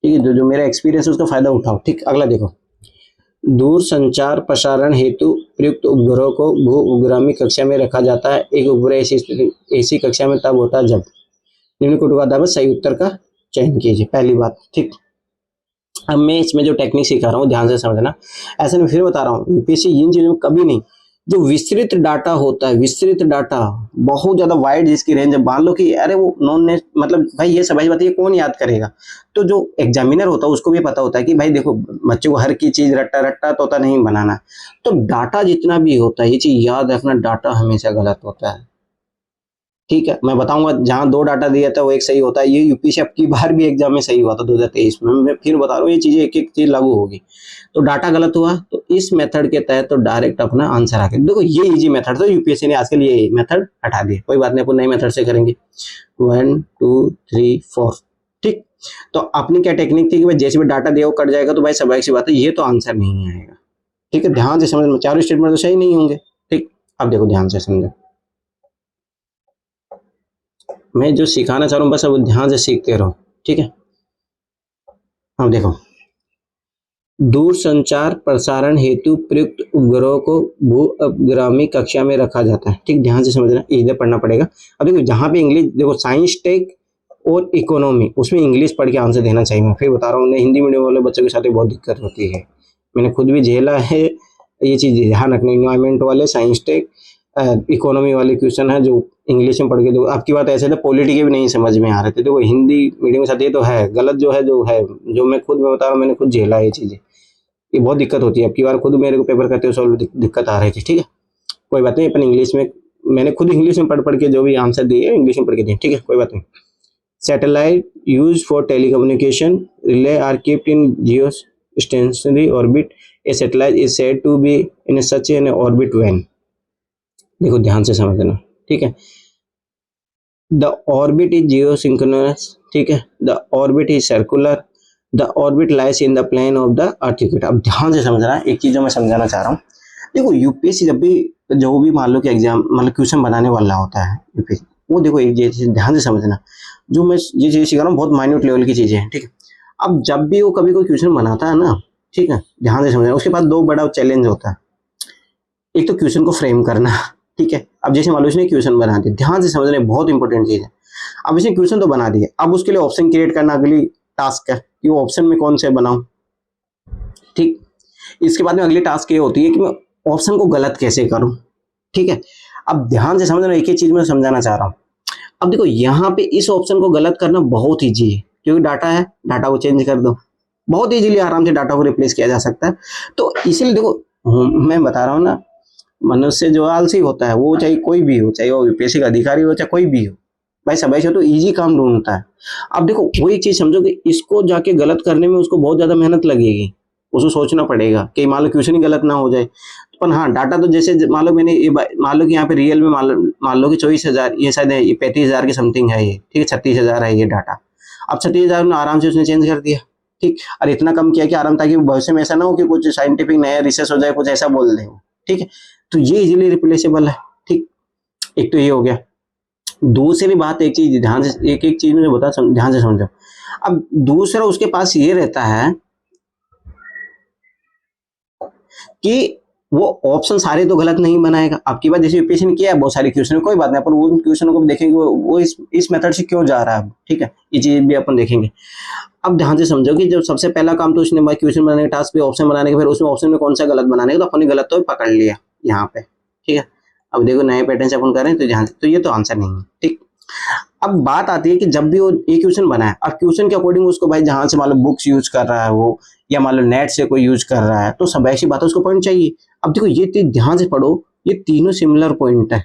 ठीक है, जो मेरा एक्सपीरियंस है उसका फायदा उठाओ। ठीक, अगला देखो, दूर संचार प्रसारण हेतु प्रयुक्त उपग्रह को भू उपग्रामी कक्षा में रखा जाता है। एक उपग्रह ऐसी कक्षा में तब होता है जब निम्न कोटि का आधार पर सही उत्तर का चयन कीजिए, पहली बात। ठीक, अब मैं इसमें जो टेक्निक सिखा रहा हूँ ध्यान से समझना, ऐसे मैं फिर बता रहा हूँ, यूपीएससी इन चीजों में कभी नहीं, जो विस्तृत डाटा होता है, विस्तृत डाटा बहुत ज्यादा वाइड जिसकी रेंज है, मान लो कि अरे वो नॉन ने मतलब भाई ये सब बात ये कौन याद करेगा, तो जो एग्जामिनर होता है उसको भी पता होता है कि भाई देखो बच्चों को हर की चीज रट्टा रट्टा तोता नहीं बनाना। तो डाटा जितना भी होता है ये चीज याद रखना, डाटा हमेशा गलत होता है। ठीक है, मैं बताऊंगा जहां 2 डाटा दिया था वो एक सही होता है, ये यूपीएससी अब की बार भी एग्जाम में सही हुआ था 2023 में, मैं फिर बता रहा हूँ ये चीजें एक एक चीज लागू होगी। तो डाटा गलत हुआ तो इस मेथड के तहत तो डायरेक्ट अपना आंसर आके देखो, ये इजी मेथड था, यूपीएससी ने आजकल ये मेथड हटा दिया, कोई बात नहीं अपन नए मेथड से करेंगे। 1 2 3 4। ठीक, तो अपनी क्या टेक्निक थी कि भाई जैसे भी डाटा दिया वो कट जाएगा, तो भाई स्वाभाविक सी बात है ये तो आंसर नहीं आएगा। ठीक है, ध्यान से समझ, चारों स्टेटमेंट तो सही नहीं होंगे। ठीक, अब देखो ध्यान से समझो, मैं जो सिखाना चाह रहा हूँ बस अब ध्यान से सीखते रहो। ठीक है, अब देखो, दूर संचार प्रसारण हेतु प्रयुक्त उपग्रह को भू उपग्रामी कक्षा में रखा जाता है। ठीक, ध्यान से समझना, इधर पढ़ना पड़ेगा। अब देखो जहां पे इंग्लिश, देखो साइंस टेक और इकोनॉमी, उसमें इंग्लिश पढ़ के आंसर देना चाहिए। मैं फिर बता रहा हूँ, हिंदी मीडियम वाले बच्चों के साथ बहुत दिक्कत होती है, मैंने खुद भी झेला है। ये चीज ध्यान रखना, इन्वायरमेंट वाले, साइंस टेक, इकोनॉमी वाले क्वेश्चन है जो इंग्लिश में पढ़ के दो। आपकी बात ऐसे थे पॉलिटी के भी नहीं समझ में आ रहे थे, तो वो हिंदी मीडियम के साथ ये तो है गलत, जो है जो मैं खुद में बता रहा हूँ, मैंने खुद झेला ये चीजें, ये बहुत दिक्कत होती है। अब की बार खुद मेरे को पेपर करते हुए सॉल्व दिक्कत आ रही थी। ठीक है, कोई बात नहीं, अपन इंग्लिश में, मैंने खुद इंग्लिश में पढ़ के जो भी आंसर दिए इंग्लिश में पढ़ के दिए। ठीक है, कोई बात नहीं। Satellite use for telecommunication relay are keeped in geostationary orbit, a satellite is said to be in such an orbit when. देखो ध्यान से समझना। ठीक है, द ऑर्बिट इज जियोसिंक्रोनस। ठीक है, the orbit is circular, the orbit lies in the plane of the earth equator. अब ध्यान से समझना, एक चीज जो मैं समझाना चाह रहा हूँ, देखो यूपीएससी जब भी जो भी मान लो कि एग्जाम मतलब क्वेश्चन बनाने वाला होता है यूपीएससी, वो देखो एक चीज ध्यान से समझना, जो मैं ये चीज़ सिखा रहा हूँ बहुत माइन्यूट लेवल की चीज़ें हैं, ठीक है। अब जब भी वो कभी कोई क्वेश्चन बनाता है ना, ठीक है, ध्यान से समझना, उसके पास दो बड़ा चैलेंज होता है। एक तो क्वेश्चन को फ्रेम करना, ठीक है। अब जैसे मान लो इसने क्वेश्चन बना दिया, ध्यान से समझना, बहुत इंपॉर्टेंट चीज़ है। अब इसने क्वेश्चन तो बना दिया, अब उसके लिए ऑप्शन क्रिएट करना अगली टास्क है कि वो ऑप्शन में कौन से बनाऊं, ठीक। इसके बाद में अगली टास्क ये होती है कि मैं ऑप्शन को गलत कैसे करूं, ठीक है। अब ध्यान से समझना, एक ही चीज मैं समझाना चाह रहा हूं। अब देखो यहाँ पे इस ऑप्शन को गलत करना बहुत ईजी है, क्योंकि डाटा है, डाटा को चेंज कर दो, बहुत इजीली आराम से डाटा को रिप्लेस किया जा सकता है। तो इसीलिए देखो मैं बता रहा हूँ ना, मनुष्य जो आलसी होता है, वो चाहे कोई भी हो, चाहे वो यूपीएससी का अधिकारी हो, चाहे कोई भी हो, भाई सब ऐसे तो इजी काम ढूंढता है। अब देखो वही चीज समझो कि इसको जाके गलत करने में उसको बहुत ज्यादा मेहनत लगेगी, उसको सोचना पड़ेगा कि मान लो क्वेश्चन ही गलत ना हो जाए। पर हाँ, डाटा तो जैसे मान लो मैंने ये मान लो कि यहाँ पे रियल में मान लो कि 24,000, ये शायद 35,000 की समथिंग है ये, ठीक है, 36,000 है ये डाटा। अब 36,000 में आराम से उसने चेंज कर दिया, ठीक। और इतना कम किया कि आराम, ताकि भविष्य में ऐसा ना हो कि कुछ साइंटिफिक नया रिसर्च हो जाए, कुछ ऐसा बोल दे, ठीक है। तो ये इजीली रिप्लेसेबल है, ठीक। एक तो ये हो गया। दूसरी बात, एक चीज ध्यान से, एक एक चीज मुझे बता, ध्यान से समझो। अब दूसरा उसके पास ये रहता है कि वो ऑप्शन सारे तो गलत नहीं बनाएगा। आपकी बात जैसे यूपीएससी ने किया है बहुत सारे क्वेश्चन, कोई बात नहीं, पर वो क्वेश्चन को भी देखेंगे वो इस मेथड से क्यों जा रहा है, ठीक है, ये चीज भी अपन देखेंगे। अब ध्यान से समझो कि जब सबसे पहला काम तो उसने क्वेश्चन बनाने के टास्क पे ऑप्शन बनाने के, फिर उसमें ऑप्शन में कौन सा गलत बनाने का, तो अपन ने गलत तो पकड़ लिया यहाँ पे, ठीक है। अब देखो नए पैटर्न से अपन करें तो ध्यान से, तो ये तो आंसर नहीं है, ठीक। अब बात आती है कि जब भी वो एक क्वेश्चन बनाए, और क्वेश्चन के अकॉर्डिंग उसको भाई जहां से मान लो बुक्स यूज कर रहा है वो, या मान लो नेट से कोई यूज कर रहा है, तो सब ऐसी बात है उसको पॉइंट चाहिए। अब देखो ये ध्यान से पढ़ो, ये तीनों सिमिलर पॉइंट है।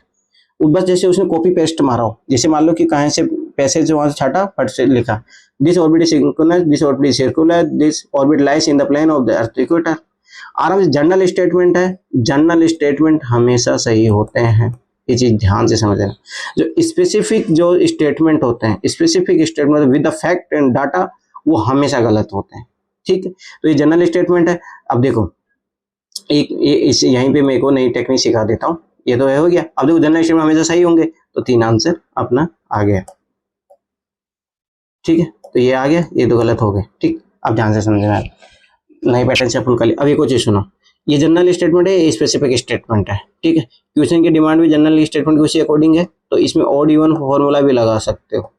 बस जैसे उसने कॉपी पेस्ट मारा हो, जैसे मान लो कि कहीं से पैसेज वहां से छाटा, फट से लिखा this orbit is synchronous, this orbit is circular, this orbit lies in the plane of the earth equator. आराम से जनरल स्टेटमेंट है, जनरल स्टेटमेंट हमेशा सही होते हैं, ये चीज ध्यान से समझना। जो स्पेसिफिक जो स्टेटमेंट होते हैं, specific statement with the fact and data, वो हमेशा गलत होते हैं, ठीक है। तो ये जनरल स्टेटमेंट है। अब देखो एक इस यहीं पे मैं को नई टेक्निक सिखा देता हूँ, ये तो है हो गया। अब देखो जनरल स्टेटमेंट हमेशा सही होंगे, तो 3 आंसर अपना आ गया, ठीक है। तो ये आ गया, ये तो गलत हो गए, ठीक। अब ध्यान से समझना, नए पैटर्न से अपन कर लिया। अब एक और चीज सुनो, ये जनरल स्टेटमेंट है, ये स्पेसिफिक स्टेटमेंट है, ठीक है। क्वेश्चन की डिमांड भी जनरल स्टेटमेंट के उसी अकॉर्डिंग है, तो इसमें ऑड इवन फॉर्मूला भी लगा सकते हो।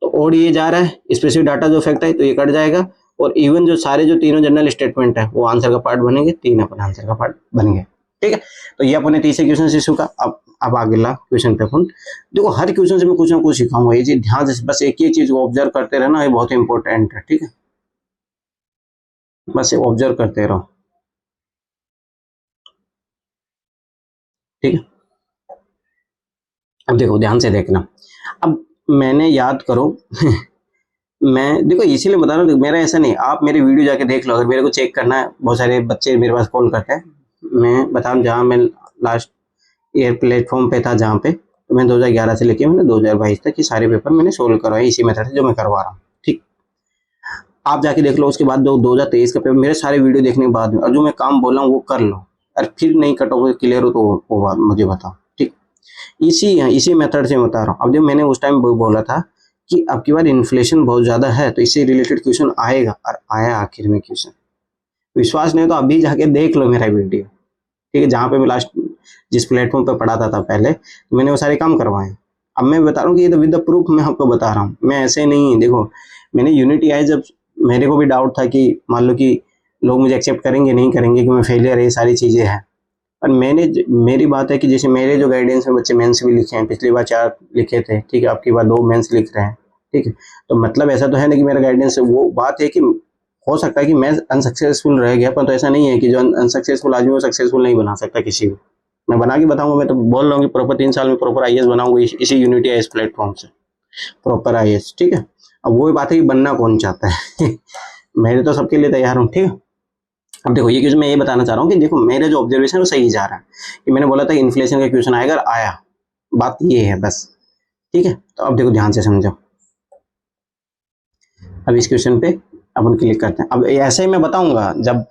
तो ऑड ये जा रहा है, स्पेसिफिक डाटा जो फैक्ट है तो ये कट जाएगा, और इवन जो सारे जो तीनों जनरल स्टेटमेंट है वो आंसर का पार्ट बनेंगे, 3 अपन आंसर का पार्ट बन गए, ठीक है। तो ये अपने तीसरे क्वेश्चन से सीखा। अब अगला क्वेश्चन पे अपन देखो, हर क्वेश्चन से मैं कुछ ना कुछ सिखाऊंगा, ये चीज ध्यान से, बस एक ही चीज को ऑब्जर्व करते रहना, ये बहुत इंपॉर्टेंट है, ठीक है। बस ऑब्जर्व करते रहो, ठीक है। अब देखो ध्यान से देखना, अब मैंने याद करो मैं देखो इसीलिए बता रहा हूँ, मेरा ऐसा नहीं, आप मेरे वीडियो जाके देख लो, अगर मेरे को चेक करना है, बहुत सारे बच्चे मेरे पास कॉल करते हैं, मैं बता रहा हूँ, जहाँ मैं लास्ट ईयर प्लेटफॉर्म पे था जहाँ पे, तो मैं 2011 से लेके मैंने 2022 तक ये सारे पेपर मैंने सोल्व करवाए इसी मेथड से जो मैं करवा रहा हूँ, ठीक। आप जाके देख लो, उसके बाद 2023 का पेपर मेरे सारे वीडियो देखने के बाद में, और जो मैं काम बोला हूँ वो कर लो, और फिर नहीं कटोगे क्लियर हो तो वो बात मुझे बताओ, ठीक। इसी मेथड से बता रहा हूँ। अब जो मैंने उस टाइम बोला था कि अब की बार इन्फ्लेशन बहुत ज्यादा है, तो इससे रिलेटेड क्वेश्चन आएगा, और आया आखिर में क्वेश्चन। विश्वास नहीं तो अभी जाके देख लो मेरा वीडियो, ठीक है, जहाँ पे मैं लास्ट जिस प्लेटफॉर्म पे पढ़ाता था पहले, तो मैंने वो सारे काम करवाए। अब मैं बता रहा हूँ कि ये तो विद द प्रूफ मैं आपको बता रहा हूँ, मैं ऐसे नहीं, देखो मैंने यूनिटी आई जब मेरे को भी डाउट था कि मान लो कि लोग मुझे एक्सेप्ट करेंगे नहीं करेंगे कि मैं फेलियर है, ये सारी चीजें हैं। और मेरी बात है कि जैसे मेरे जो गाइडेंस में बच्चे मेंस भी लिखे हैं, पिछली बार 4 लिखे थे, ठीक है, आपकी बार 2 मेंस लिख रहे हैं, ठीक है। तो मतलब ऐसा तो है ना कि मेरा गाइडेंस, वो बात है कि हो सकता है कि मैं अनसक्सेसफुल रह गया, पर तो ऐसा नहीं है कि जो अनसक्सेसफुल आदमी वो सक्सेसफुल नहीं बना सकता किसी को। मैं बना के बताऊंगा, मैं तो बोल रहा हूँ कि प्रॉपर 3 साल में प्रॉपर आईएएस बनाऊंगा इसी यूनिटी आईएएस प्लेटफॉर्म से, प्रॉपर आईएएस, ठीक है। अब वही बात है कि बनना कौन चाहता है मैं तो सबके लिए तैयार हूँ, ठीक है। अब देखो ये क्वेश्चन मैं ये बताना चाह रहा हूँ कि देखो मेरे जो ऑब्जर्वेशन है वो सही जा रहा है, कि मैंने बोला था इन्फ्लेशन का क्वेश्चन आएगा, आया, बात ये है बस, ठीक है। तो अब देखो ध्यान से समझो, अब इस क्वेश्चन पे अपन क्लिक करते हैं। अब ऐसे ही मैं बताऊंगा, जब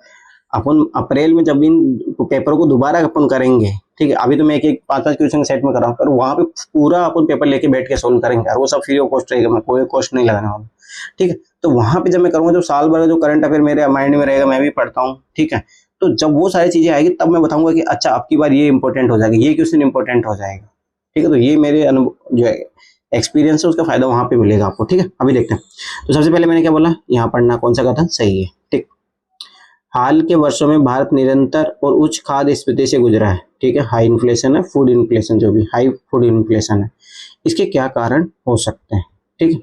अपन अप्रैल में जब इन पेपर को दोबारा अपन करेंगे, ठीक है, अभी तो मैं एक एक 5-5 क्वेश्चन सेट में कर रहा हूँ, पर वहाँ पे पूरा अपन पेपर लेके बैठ के सोल्व करेंगे और वो सब फ्री ऑफ कॉस्ट रहेगा, मैं कोई कॉस्ट नहीं लगाने वाला, ठीक है। तो वहाँ पे जब मैं करूँगा, जो साल भर जो करंट अफेयर मेरे माइंड में रहेगा, मैं भी पढ़ता हूँ, ठीक है, तो जब वो सारी चीजें आएगी तब मैं बताऊंगा कि अच्छा अब की बार ये इंपॉर्टेंट हो जाएगा, ये क्वेश्चन इंपॉर्टेंट हो जाएगा, ठीक है। तो ये मेरे अनुभव जो है एक्सपीरियंस है, उसका फायदा वहां पे मिलेगा आपको, ठीक है। अभी देखते हैं, तो सबसे पहले मैंने क्या बोला, यहाँ पढ़ना कौन सा कथन सही है, ठीक। हाल के वर्षों में भारत निरंतर और उच्च खाद्य स्फीति से गुजरा है, ठीक है। हाई इन्फ्लेशन है, फूड इन्फ्लेशन, जो भी हाई फूड इन्फ्लेशन है, इसके क्या कारण हो सकते हैं, ठीक है।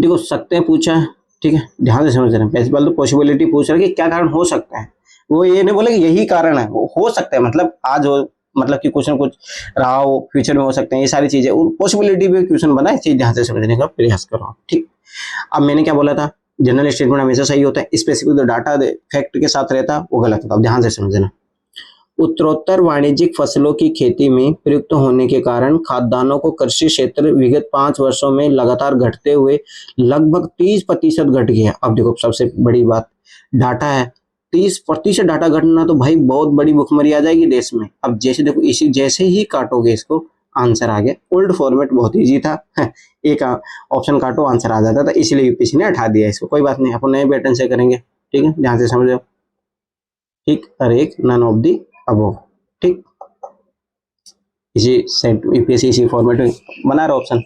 देखो सकते हैं पूछा है, ठीक है, ध्यान से समझ रहे हैं। पहली बात तो पॉसिबिलिटी पूछ रहा है कि क्या कारण हो सकता है, वो ये नहीं बोले कि यही कारण है, वो हो सकता है, मतलब आज हो, मतलब कि कुछ ना कुछ रहा हो, फ्यूचर में हो सकते हैं, ये सारी चीजें पॉसिबिलिटी पे क्वेश्चन बना है, चीज ध्यान से समझने का प्रयास करो, ठीक। अब मैंने क्या बोला था, जनरल स्टेटमेंट हमेशा सही होता है, स्पेसिफिक जो डाटा फैक्ट के साथ रहता वो गलत होता। अब ध्यान से समझना, उत्तरोत्तर वाणिज्यिक फसलों की खेती में प्रयुक्त होने के कारण खाद्यान्नों को कृषि क्षेत्र विगत 5 वर्षों में लगातार घटते हुए लगभग 30% घट गया। अब देखो सबसे बड़ी बात डाटा है, 30% डाटा घटना तो भाई बहुत बड़ी भुखमरी आ जाएगी देश में। अब जैसे देखो, इसी जैसे ही काटोगे इसको, आंसर आ गया। ओल्ड फॉर्मेट बहुत इजी था, एक ऑप्शन काटो आंसर आ जाता था, इसलिए यूपीएससी ने हटा दिया इसको। कोई बात नहीं, अपन नए पैटर्न से करेंगे, ठीक है, ध्यान से समझो, ठीक। हर एक नन ऑफ दी अबव, ठीक। इसी सेट यूपीएससी इसी फॉर्मेट में बना रहा ऑप्शन।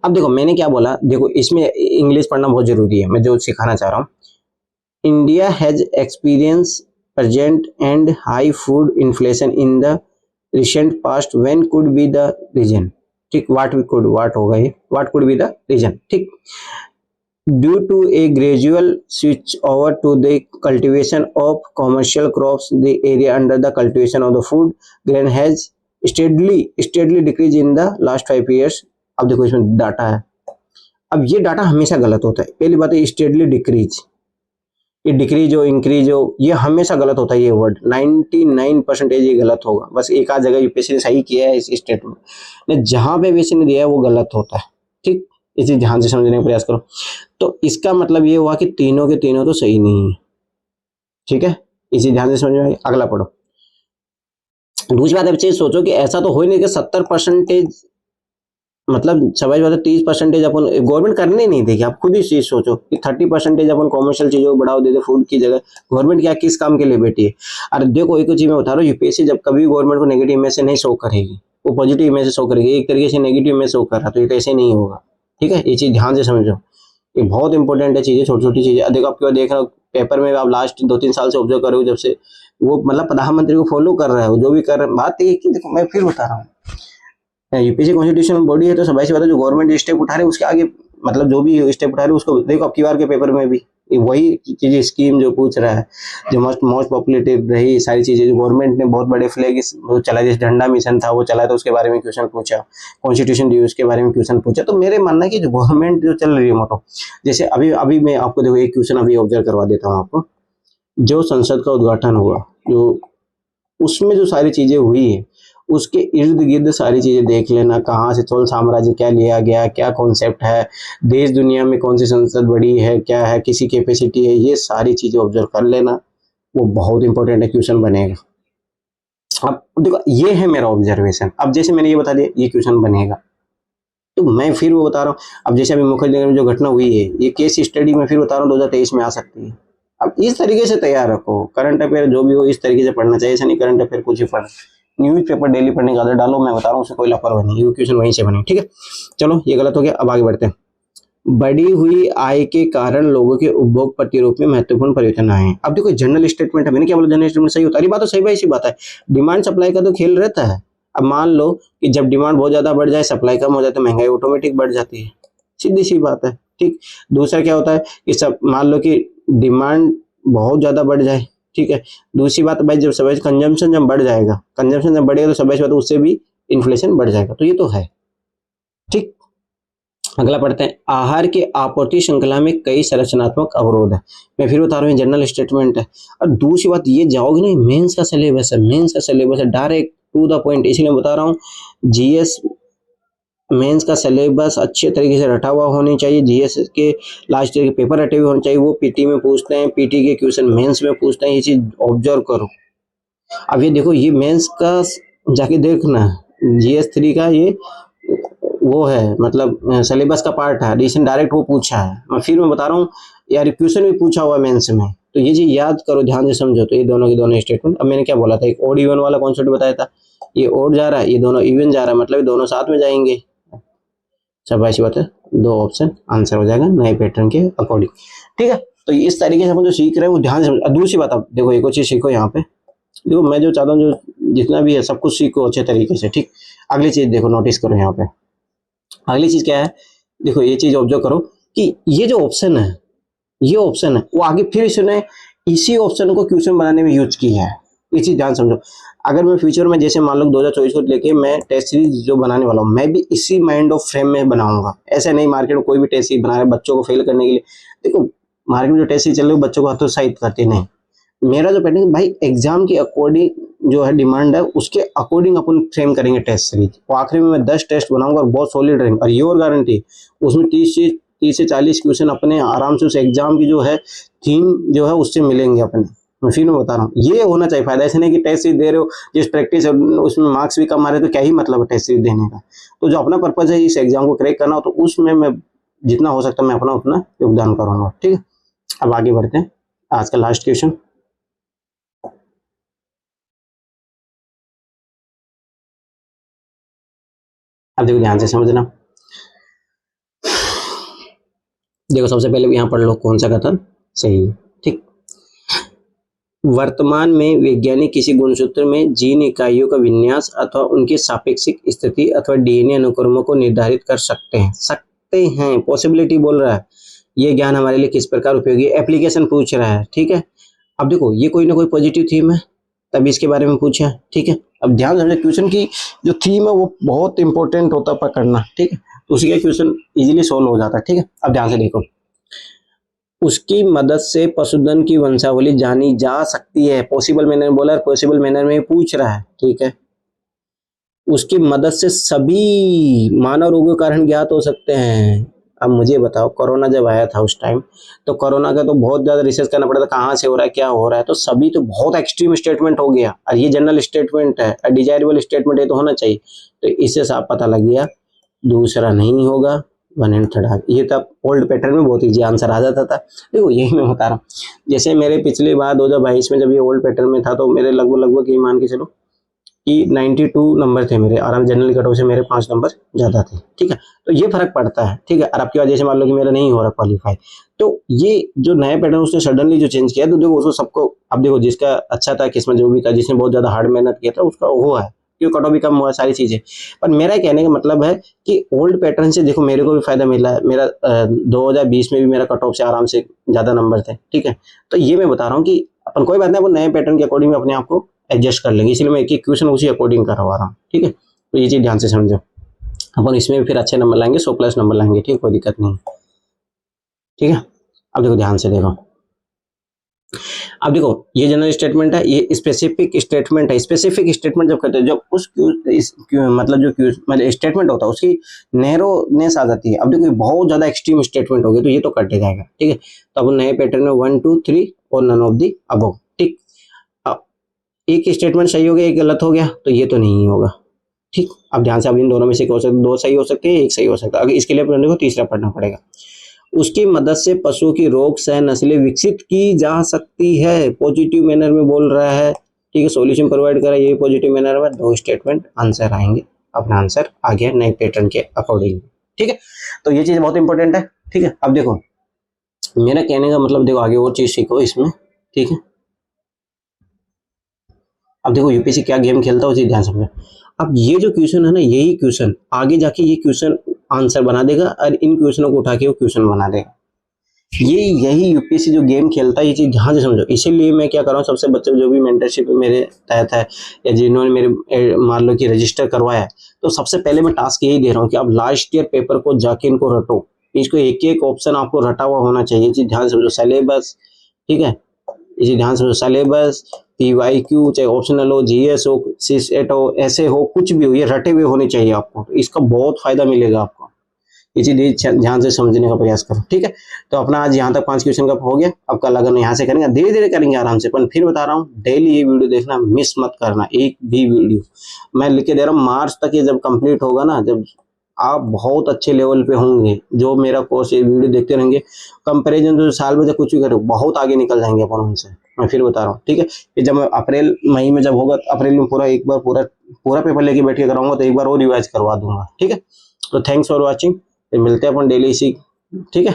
अब देखो मैंने क्या बोला, देखो इसमें इंग्लिश पढ़ना बहुत जरूरी है, मैं जो सिखाना चाह रहा हूँ। India has experience present and high food inflation in the recent past, when could be the reason, ठीक। वाट होगा ये, what could be the reason, ठीक। Due to a gradual switch over to the cultivation of commercial crops, the area under the cultivation of the food grain has steadily decreased in the last 5 years. अब देखो इसमें data है, अब ये data हमेशा गलत होता है। पहली बात है स्टेडली डिक्रीज, ये डिक्रीज हो इंक्रीज हो ये हमेशा गलत होता है, ये वर्ड 99% ये गलत होगा। बस एक आध जगह यूपीएससी ने सही किया है इस स्टेटमेंट ने, जहां पे यूपीएससी ने दिया है वो गलत होता है, ठीक। इसे ध्यान से समझने का प्रयास करो। तो इसका मतलब ये हुआ कि तीनों के तीनों तो सही नहीं है, ठीक है, इसे ध्यान से समझ में। अगला पढ़ो। दूसरी बात बच्चे सोचो कि ऐसा तो हो ही नहीं कि 70%, मतलब समझ बात 30% अपन गवर्नमेंट करने नहीं देगी। आप खुद ही चीज सोचो कि 30% अपन कॉमर्शियल चीजों को बढ़ावा दे दे फूड की जगह, गवर्नमेंट क्या किस काम के लिए बैठी है। अरे देखो एक चीज मैं बता रहा हूँ, यूपीएससी जब कभी गवर्नमेंट को नेगेटिव इमेज से नहीं शो करेगी, वो पॉजिटिव इमेज से शो करेगी। एक तरीके से नेगेटिव इमेज शो कर रहा, तो ये कैसे नहीं होगा, ठीक है। ये चीज ध्यान से समझो, ये बहुत इंपॉर्टेंट है चीजें, छोटी छोटी चीजें। देखो आप क्यों देख रहे हो पेपर में, आप लास्ट 2-3 साल से ऑब्जर्व कर रहे हो, जब से वो मतलब प्रधानमंत्री को फॉलो कर रहे हो, जो भी कर रहे हैं। बात ये कि देखो मैं फिर बता रहा हूँ, यूपीएससी कॉन्स्टिट्यूशनल बॉडी है, तो सबाई सी बात है, जो गवर्नमेंट स्टेप उठा रहे उसके आगे, मतलब जो भी स्टेप उठा रहे उसको देखो। अब की बार के पेपर में भी वही चीजें स्कीम जो पूछ रहा है, जो मोस्ट पॉपुलेटेड रही सारी चीजें, जो गवर्नमेंट ने बहुत बड़े फ्लैग चला, जैसे झंडा मिशन था वो चला, तो उसके बारे में क्वेश्चन पूछा, कॉन्स्टिट्यूशन ड्यूज के बारे में क्वेश्चन पूछा। तो मेरे मानना है कि जो गवर्नमेंट जो चल रही है मोटो, जैसे अभी अभी मैं आपको देखो एक क्वेश्चन अभी ऑब्जर्व करवा देता हूँ आपको। जो संसद का उद्घाटन हुआ, जो उसमें जो सारी चीजें हुई है, उसके इर्द गिर्द सारी चीजें देख लेना, कहाँ से चोल साम्राज्य क्या लिया गया, क्या कॉन्सेप्ट है, देश दुनिया में कौन सी संसद बड़ी है, क्या है, किसी कैपेसिटी है, ये सारी चीजें ऑब्जर्व कर लेना, वो बहुत इंपॉर्टेंट है, क्वेश्चन बनेगा। अब देखो ये है मेरा ऑब्जर्वेशन। अब जैसे मैंने ये बता दिया ये क्वेश्चन बनेगा, तो मैं फिर वो बता रहा हूँ। अब जैसे अभी मुखर्जी में जो घटना हुई है, ये केस स्टडी में फिर बता रहा हूँ 2023 में आ सकती है। अब इस तरीके से तैयार रखो, करंट अफेयर जो भी हो इस तरीके से पढ़ना चाहिए। ऐसा नहीं करंट अफेयर कुछ ही पढ़, न्यूज पेपर डेली पढ़ने का आदत डालो, मैं बता रहा हूँ उससे कोई लापरवाही नहीं, ये क्वेश्चन वहीं से बने, ठीक है। चलो ये गलत हो गया, अब आगे बढ़ते हैं। बढ़ी हुई आय के कारण लोगों के उपभोग प्रतिरूप में महत्वपूर्ण परिवर्तन आए हैं। अब देखो जनरल स्टेटमेंट है, मैंने क्या बोला, जनरल स्टेटमेंट सही होता है। बात तो सही भाई सी बात है, डिमांड सप्लाई का तो खेल रहता है। अब मान लो कि जब डिमांड बहुत ज्यादा बढ़ जाए, सप्लाई कम हो जाए, तो महंगाई ऑटोमेटिक बढ़ जाती है, सीधी सी बात है, ठीक। दूसरा क्या होता है कि सब मान लो कि डिमांड बहुत ज्यादा बढ़ जाए, ठीक है। दूसरी बात भाई, जब सब कंजम्पशन जब बढ़ जाएगा, कंजम्पशन जब बढ़ेगा तो सब बात उससे भी इन्फ्लेशन बढ़ जाएगा, तो ये तो है, ठीक। अगला पढ़ते हैं। आहार की आपूर्ति श्रृंखला में कई संरचनात्मक अवरोध है। मैं फिर बता रहा हूँ जनरल स्टेटमेंट है। और दूसरी बात ये जाओगे नहीं, मेंस का सिलेबस है, मेंस का सिलेबस है, डायरेक्ट टू द पॉइंट, इसीलिए बता रहा हूँ जीएस मेंस का सिलेबस अच्छे तरीके से रटा हुआ होनी चाहिए, जीएस के लास्ट ईयर के पेपर रटे हुए होने चाहिए, वो पीटी में पूछते हैं, पीटी के क्वेश्चन मेंस में पूछते हैं, ये चीज ऑब्जर्व करो। अब ये देखो, ये मेंस का जाके देखना, जीएस 3 का ये वो है, मतलब सिलेबस का पार्ट है, डिसीजन डायरेक्ट वो पूछा है। मैं बता रहा हूँ यार, क्वेश्चन भी पूछा हुआ है मेंस में, तो ये चीज याद करो, ध्यान से समझो। तो ये दोनों के दोनों स्टेटमेंट, अब मैंने क्या बोला था, एक ओड इवन वाला कॉन्सेप्ट बताया था, ये ओड जा रहा है, ये दोनों इवन जा रहा है, मतलब ये दोनों साथ में जाएंगे। सब ऐसी बात है, 2 ऑप्शन आंसर हो जाएगा नए पैटर्न के अकॉर्डिंग। ठीक है, तो इस तरीके से अपन जो सीख रहे हैं वो ध्यान से समझो। दूसरी बात, अब देखो एक और चीज सीखो यहाँ पे, देखो मैं जो चाहता हूँ, जो जितना भी है सब कुछ सीखो अच्छे तरीके से। ठीक, अगली चीज देखो, नोटिस करो यहाँ पे, अगली चीज क्या है, देखो ये चीज ऑब्जर्व करो कि ये जो ऑप्शन है, ये ऑप्शन है वो आगे फिर इसने इसी ऑप्शन को क्वेश्चन बनाने में यूज किया है। ये चीज ध्यान समझो। अगर मैं फ्यूचर में, जैसे मान लो 2024 को लेके मैं टेस्ट सीरीज जो बनाने वाला हूँ, मैं भी इसी माइंड ऑफ फ्रेम में बनाऊंगा। ऐसे नहीं मार्केट में कोई भी टेस्ट सीरीज बना रहा है बच्चों को फेल करने के लिए। देखो मार्केट में जो टेस्ट सीरीज चल रही है बच्चों को हतोत्साहित करती नहीं। मेरा जो पैटर्न भाई एग्जाम के अकॉर्डिंग जो है डिमांड है, उसके अकॉर्डिंग अपन फ्रेम करेंगे टेस्ट सीरीज। और आखिरी में मैं 10 टेस्ट बनाऊंगा और बहुत सॉलिड रहेंगे, और ये और गारंटी उसमें 30 से 40 क्वेश्चन अपने आराम से उस एग्जाम की जो है थीम जो है उससे मिलेंगे अपने। मैं फिर बता रहा हूँ, ये होना चाहिए फायदा। ऐसे नहीं कि टेस्ट सीरीज दे रहे हो, जिस प्रैक्टिस है उसमें मार्क्स भी कम आ रहे तो क्या ही मतलब है टेस्ट सीरीज देने का। तो जो अपना पर्पज है इस एग्जाम को क्रैक करना, तो उसमें मैं जितना हो सकता है मैं अपना उतना योगदान करूंगा। ठीक है, अब आगे बढ़ते हैं, आज का लास्ट क्वेश्चन। अब देखो ध्यान से समझना, देखो सबसे पहले यहाँ पढ़ लो कौन सा कथन सही है। ठीक, वर्तमान में वैज्ञानिक किसी गुणसूत्र में जीन इकाइयों का विन्यास अथवा उनकी सापेक्षिक स्थिति अथवा डीएनए अनुक्रमों को निर्धारित कर सकते हैं पॉसिबिलिटी बोल रहा है। ये ज्ञान हमारे लिए किस प्रकार उपयोगी, एप्लीकेशन पूछ रहा है। ठीक है, अब देखो ये कोई ना कोई पॉजिटिव थीम है तभी इसके बारे में पूछा है। ठीक है, अब ध्यान समझे, क्वेश्चन की जो थीम है वो बहुत इंपॉर्टेंट होता है पकड़ना। ठीक है, तो उसी का क्वेश्चन इजीली सोल्व हो जाता है। ठीक है, अब ध्यान से देखो, उसकी मदद से पशुधन की वंशावली जानी जा सकती है। पॉसिबल मैनर बोला, पॉसिबल मैनर में पूछ रहा है। ठीक है, उसकी मदद से सभी मानव रोगों के कारण ज्ञात हो सकते हैं। अब मुझे बताओ, कोरोना जब आया था उस टाइम, तो कोरोना का तो बहुत ज्यादा रिसर्च करना पड़ा था, कहाँ से हो रहा है क्या हो रहा है, तो सभी तो बहुत एक्सट्रीम स्टेटमेंट हो गया, और ये जनरल स्टेटमेंट है, डिजायरेबल स्टेटमेंट है तो होना चाहिए। तो इससे साफ पता लग गया दूसरा नहीं होगा, 1 एंड 3 ये तब ओल्ड पैटर्न में बहुत ईजी आंसर आ जाता था। देखो यही मैं बता रहा हूँ, जैसे मेरे पिछली बार 2022 में जब ये ओल्ड पैटर्न में था, तो मेरे लगभग ये मान के चलो कि 92 नंबर थे मेरे, आराम जनरल कट ऑफ से मेरे 5 नंबर ज्यादा थे। ठीक है, तो ये फर्क पड़ता है। ठीक है, और आपकी वजह से मान लो कि मेरा नहीं हो रहा क्वालिफाई, तो ये जो नया पैटर्न उसने सडनली जो चेंज किया, तो देखो उसको सबको, अब देखो जिसका अच्छा था किस्मत जो भी था, जिसने बहुत ज्यादा हार्ड मेहनत किया था उसका वो है, क्यों कट ऑफ भी कम हुआ, सारी चीजें। पर मेरा कहने का मतलब है कि ओल्ड पैटर्न से देखो मेरे को भी फायदा मिला है। मेरा 2020 में भी मेरा कट ऑफ से आराम से ज्यादा नंबर थे। ठीक है, तो ये मैं बता रहा हूँ कि अपन कोई बात नहीं, अपन नए पैटर्न के अकॉर्डिंग अपने आप को एडजस्ट कर लेंगे, इसलिए मैं एक एक क्वेश्चन उसी अकॉर्डिंग करवा रहा हूँ। ठीक है, तो ये चीज ध्यान से समझो, अपन इसमें भी फिर अच्छे नंबर लाएंगे, 100+ नंबर लाएंगे। ठीक, कोई दिक्कत नहीं। ठीक है, अब देखो ध्यान से देखो, अब देखो ये जनरल स्टेटमेंट है, ये स्पेसिफिक स्टेटमेंट है। स्पेसिफिक स्टेटमेंट जब करते हैं, जब उस मतलब जो मतलब स्टेटमेंट होता है उसकी नैरोनेस आ जाती है। अब देखो बहुत ज्यादा एक्सट्रीम स्टेटमेंट हो गया तो ये तो कट जाएगा। ठीक है, तो अब नए पैटर्न में 1 2 3 और नन ऑफ दी अबव। ठीक, अब एक स्टेटमेंट सही हो गया, एक गलत हो गया, तो ये तो नहीं होगा। ठीक, अब ध्यान से, अब इन दोनों में से हो सकता है, 2 सही हो सकते हैं, 1 सही हो सकता है। अगर इसके लिए अपने को तीसरा पढ़ना पड़ेगा। उसकी मदद से पशुओं की रोग सह नस्लें विकसित की जा सकती है, पॉजिटिव मैनर में बोल रहा है। ठीक है, सॉल्यूशन प्रोवाइड करा, ये पॉजिटिव मैनर में 2 स्टेटमेंट आंसर आएंगे। अपना आंसर आ गया नए पैटर्न के अकॉर्डिंग। ठीक है, तो ये चीज बहुत इंपॉर्टेंट है। ठीक है, अब देखो मेरा कहने का मतलब, देखो आगे और चीज सीखो इसमें। ठीक है, अब देखो यूपीएससी क्या गेम खेलता है उसी ध्यान समझो। अब ये जो क्वेश्चन है ना, यही क्वेश्चन आगे जाके ये क्वेश्चन आंसर बना देगा, और इन क्वेश्चनों को उठा के वो क्वेश्चन बना देगा। यही यूपीएससी जो गेम खेलता है, ये चीज ध्यान से समझो। इसीलिए मैं क्या कर रहा हूँ, सबसे बच्चे जो भी मेंटरशिप मेरे तहत है या जिन्होंने मेरे मान लो कि रजिस्टर करवाया है, तो सबसे पहले मैं टास्क यही दे रहा हूँ कि आप लास्ट ईयर पेपर को जाके इनको रटो। इसको एक एक ऑप्शन आपको रटा हुआ होना चाहिए। ये चीज ध्यान से समझो। सिलेबस, ठीक है, इसी ध्यान से सिलेबस, PYQ चाहे ऑप्शनल हो, GS हो, CSET हो, ऐसे हो, कुछ भी हो, ये रटे हुए होने चाहिए आपको, तो इसका बहुत फायदा मिलेगा आपको। इसीलिए ध्यान से समझने का प्रयास करो, ठीक है। तो अपना आज यहाँ तक 5 क्वेश्चन का हो गया। अब कल अगर यहाँ से करेंगे, धीरे धीरे करेंगे आराम से, पर फिर बता रहा हूँ डेली ये वीडियो देखना, मिस मत करना एक भी वीडियो। मैं लिख के दे रहा हूँ, मार्च तक ये जब कंप्लीट होगा ना, जब आप बहुत अच्छे लेवल पे होंगे, जो मेरा कोर्स ये वीडियो देखते रहेंगे, कंपैरिजन तो साल में जब कुछ भी करो बहुत आगे निकल जाएंगे अपन उनसे, मैं फिर बता रहा हूँ, ठीक है। कि जब अप्रैल मई में जब होगा, अप्रैल में पूरा एक बार पूरा पेपर लेके बैठ के कराऊंगा, तो एक बार और रिवाइज करवा दूंगा, ठीक है। तो थैंक्स फॉर वॉचिंग, फिर मिलते हैं अपन डेली इसी, ठीक है।